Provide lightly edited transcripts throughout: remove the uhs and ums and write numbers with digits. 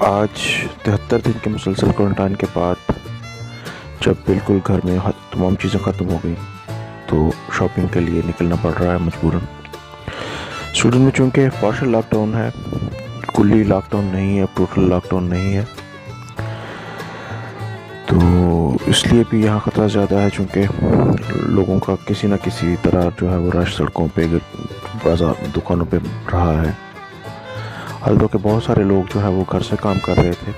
आज 73 दिन के मुसलसल क्वारंटाइन के बाद जब बिल्कुल घर में तमाम चीज़ें ख़त्म हो गई तो शॉपिंग के लिए निकलना पड़ रहा है मजबूरन। स्वीडन में चूँकि पार्शल लॉकडाउन है, कुल्ली लॉकडाउन नहीं है, टोटल लॉकडाउन नहीं है, तो इसलिए भी यहाँ ख़तरा ज़्यादा है चूँकि लोगों का किसी न किसी तरह जो है वो रश सड़कों पे, बाजार, दुकानों पे रहा है। हालांकि कि बहुत सारे लोग जो है वो घर से काम कर रहे थे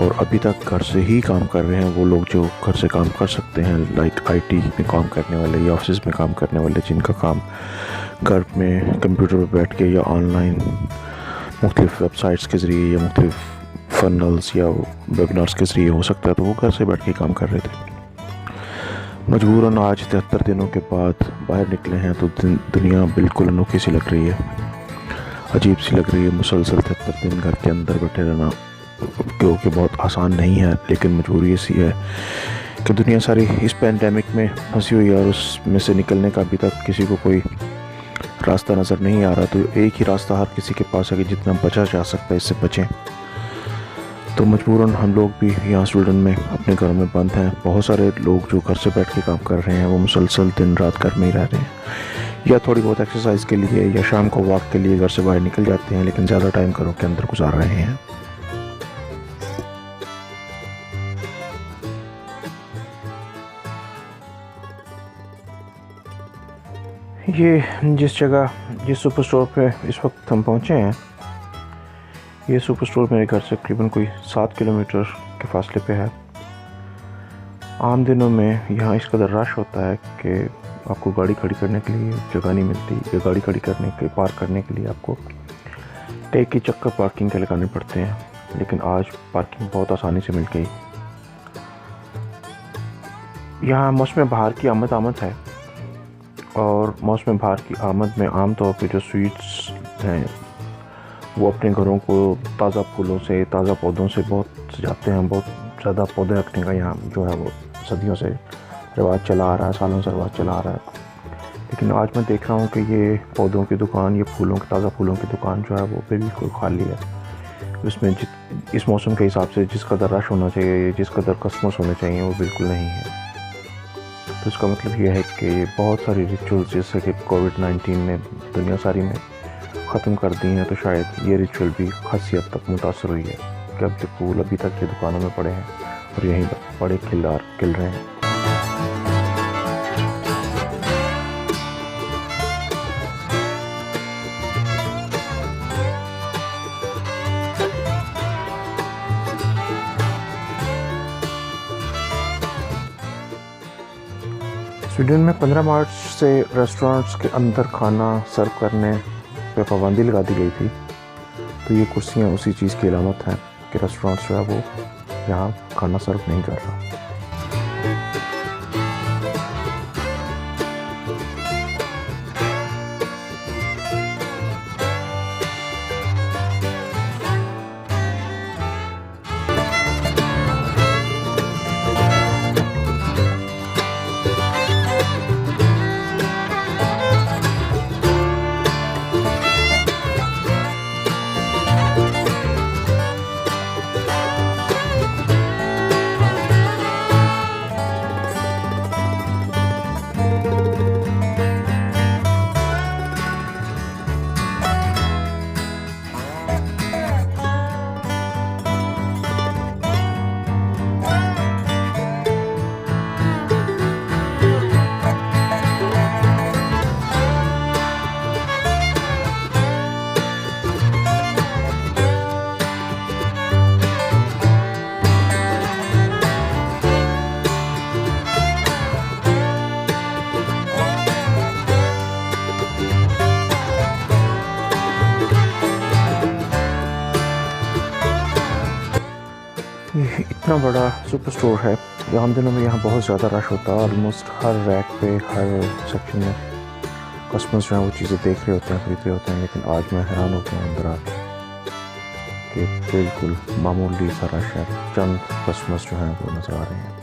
और अभी तक घर से ही काम कर रहे हैं। वो लोग जो घर से काम कर सकते हैं, लाइक आईटी में काम करने वाले या ऑफिस में काम करने वाले, जिनका काम घर में कंप्यूटर पर बैठ के या ऑनलाइन मुख्तलिफ वेबसाइट्स के ज़रिए या मुख्तलिफ फनल्स या वेबिनार्स के ज़रिए हो सकता है, तो वो घर से बैठ के काम कर रहे थे। मजबूरन आज 73 दिनों के बाद बाहर निकले हैं तो दुनिया बिल्कुल अनोखी सी लग रही है, अजीब सी लग रही है। मुसलसल 73 दिन घर के अंदर बैठे रहना क्योंकि बहुत आसान नहीं है, लेकिन मजबूरी ऐसी है कि दुनिया सारी इस पैंडेमिक में फंसी हुई है और उसमें से निकलने का अभी तक किसी को कोई रास्ता नज़र नहीं आ रहा। तो एक ही रास्ता हर किसी के पास है कि जितना बचा जा सकता है इससे बचें। तो मजबूरन हम लोग भी यहाँ स्वीडन में अपने घरों में बंद हैं। बहुत सारे लोग जो घर से बैठ के काम कर रहे हैं वो मुसलसल दिन रात घर में ही रह रहे हैं या थोड़ी बहुत एक्सरसाइज के लिए या शाम को वॉक के लिए घर से बाहर निकल जाते हैं, लेकिन ज़्यादा टाइम घरों के अंदर गुजार रहे हैं। ये जिस सुपर स्टोर पे इस वक्त हम पहुँचे हैं, ये सुपर स्टोर मेरे घर से तकरीबन कोई 7 किलोमीटर के फासले पे है। आम दिनों में यहाँ इस कदर रश होता है कि आपको गाड़ी खड़ी करने के लिए जगह नहीं मिलती, या गाड़ी खड़ी करने के पार्क करने के लिए आपको कई की चक्कर पार्किंग के लगाने पड़ते हैं। लेकिन आज पार्किंग बहुत आसानी से मिल गई। यहाँ मौसम बहार की आमद है और मौसम बहार की आमद में आम तौर पे जो स्वीट्स हैं वो अपने घरों को ताज़ा फूलों से, ताज़ा पौधों से बहुत सजाते हैं। बहुत ज़्यादा पौधे रखने का यहाँ जो है वो सदियों से रिवाज चला आ रहा है, सालों से रिवाज चला आ रहा है। लेकिन आज मैं देख रहा हूँ कि ये पौधों की दुकान, ये फूलों की, ताज़ा फूलों की दुकान जो है वो बिल्कुल खाली है। इसमें इस मौसम के हिसाब से जिस कदर रश होना चाहिए, जिस कदर कस्टमर्स होने चाहिए, वो बिल्कुल नहीं है। तो इसका मतलब ये है कि बहुत सारी रिचुअल्स जैसे कि कोविड-19 ने दुनिया सारी में ख़त्म कर दी हैं, तो शायद ये रिचुअल भी खासी हद तक मुतासर हुई है कि अब ये फूल अभी तक ये दुकानों में पड़े हैं और यहीं बड़े खिल रहे हैं। स्वीडन में 15 मार्च से रेस्टोरेंट्स के अंदर खाना सर्व करने पे पाबंदी लगा दी गई थी। तो ये कुर्सियाँ उसी चीज़ की अलामत हैं कि रेस्टोरेंट्स जो है वो यहाँ खाना सर्व नहीं कर रहा। इतना बड़ा सुपर स्टोर है, आम दिनों में यहाँ बहुत ज़्यादा रश होता है। ऑलमोस्ट हर रैक पे, हर सेक्शन में कस्टमर्स जो हैं वो चीज़ें देख रहे होते हैं, खरीद रहे होते हैं। लेकिन आज मैं हैरान हो गया अंदर आके कि बिल्कुल मामूली सा रश है, चंद कस्टमर्स जो हैं वो नज़र आ रहे हैं।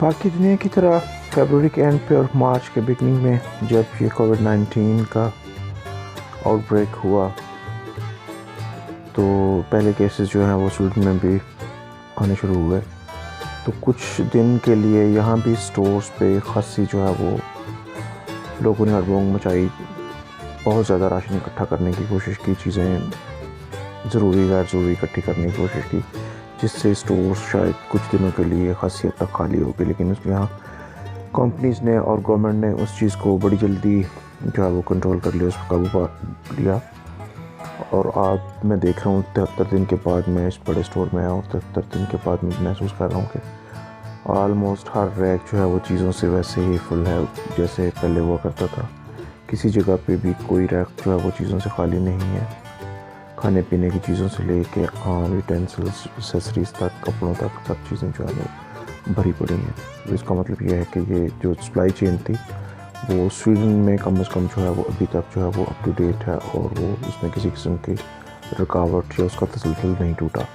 बाकी दुनिया की तरह फरवरी के एंड पे और मार्च के बिगनिंग में जब ये कोविड-19 का आउटब्रेक हुआ तो पहले केसेस जो हैं वो स्वीडन में भी आने शुरू हुए। तो कुछ दिन के लिए यहाँ भी स्टोर्स पे खासी जो है वो लोगों ने हड़बड़ाहट मचाई, बहुत ज़्यादा राशन इकट्ठा करने की कोशिश की, चीज़ें ज़रूरी गैर ज़रूरी इकट्ठी करने की कोशिश की, जिससे स्टोर्स शायद कुछ दिनों के लिए खासी हद तक खाली हो गए। लेकिन उसके यहाँ कंपनीज़ ने और गवर्नमेंट ने उस चीज़ को बड़ी जल्दी जो है वो कंट्रोल कर लिया, उस पर काबू पा लिया। और आज मैं देख रहा हूँ 73 दिन के बाद मैं इस बड़े स्टोर में आया हूँ, 73 दिन के बाद मैं महसूस कर रहा हूँ कि ऑलमोस्ट हर रैक जो है वो चीज़ों से वैसे ही फुल है जैसे पहले हुआ करता था। किसी जगह पे भी कोई रैक जो है वो चीज़ों से खाली नहीं है। खाने पीने की चीज़ों से लेके आम यूटेंसिल्स, एक्सेसरीज़ तक, कपड़ों तक सब चीज़ें जो है वो भरी पड़ी हैं। तो इसका मतलब ये है कि ये जो सप्लाई चेन थी वो स्वीडन में कम से कम जो है वो अभी तक जो है वो अप टू डेट है और वो उसमें किसी किस्म की रुकावट या उसका तसलसल नहीं टूटा।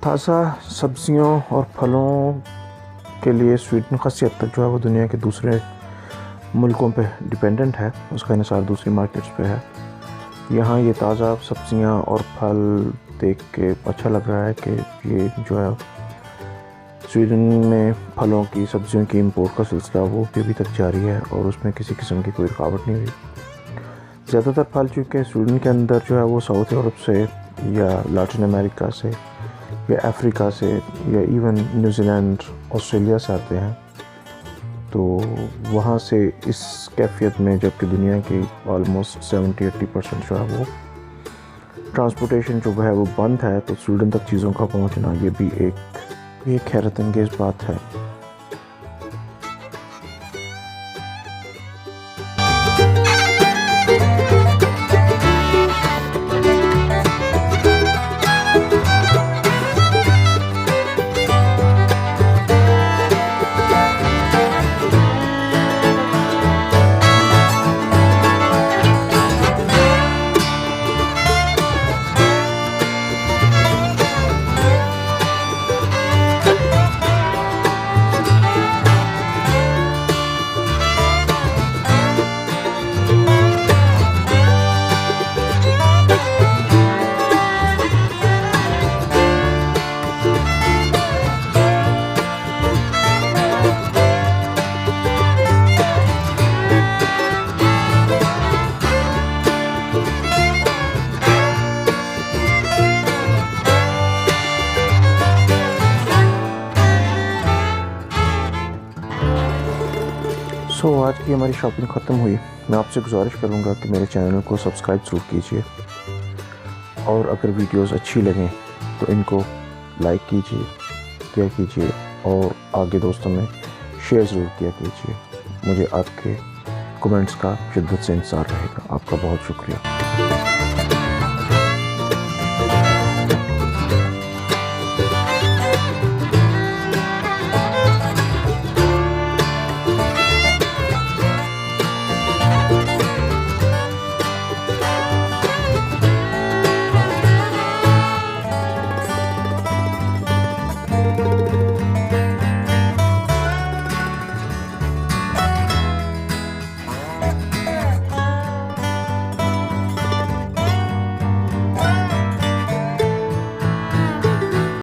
ताज़ा सब्जियों और फलों के लिए स्वीडन खासी हद तक जो है वो दुनिया के दूसरे मुल्कों पे डिपेंडेंट है, उसका इन्हिसार दूसरी मार्केट्स पे है। यहाँ ये ताज़ा सब्जियां और फल देख के अच्छा लग रहा है कि ये जो है स्वीडन में फलों की, सब्जियों की इंपोर्ट का सिलसिला वो भी अभी तक जारी है और उसमें किसी किस्म की कोई रुकावट नहीं हुई। ज़्यादातर फल चूँकि स्वीडन के अंदर जो है वो साउथ यूरोप से या लैटिन अमेरिका से या अफ्रीका से या इवन न्यूजीलैंड, ऑस्ट्रेलिया से आते हैं, तो वहाँ से इस कैफियत में जबकि दुनिया की ऑलमोस्ट 70-80% जो है वो ट्रांसपोर्टेशन जो है वो बंद है, तो स्वीडन तक चीज़ों का पहुँचना ये भी एक हैरत अंगेज़ बात है। आज की हमारी शॉपिंग ख़त्म हुई। मैं आपसे गुजारिश करूँगा कि मेरे चैनल को सब्सक्राइब ज़रूर कीजिए और अगर वीडियोस अच्छी लगें तो इनको लाइक कीजिए और आगे दोस्तों में शेयर ज़रूर किया कीजिए। मुझे आपके कमेंट्स का शिद्दत से इंतज़ार रहेगा। आपका बहुत शुक्रिया।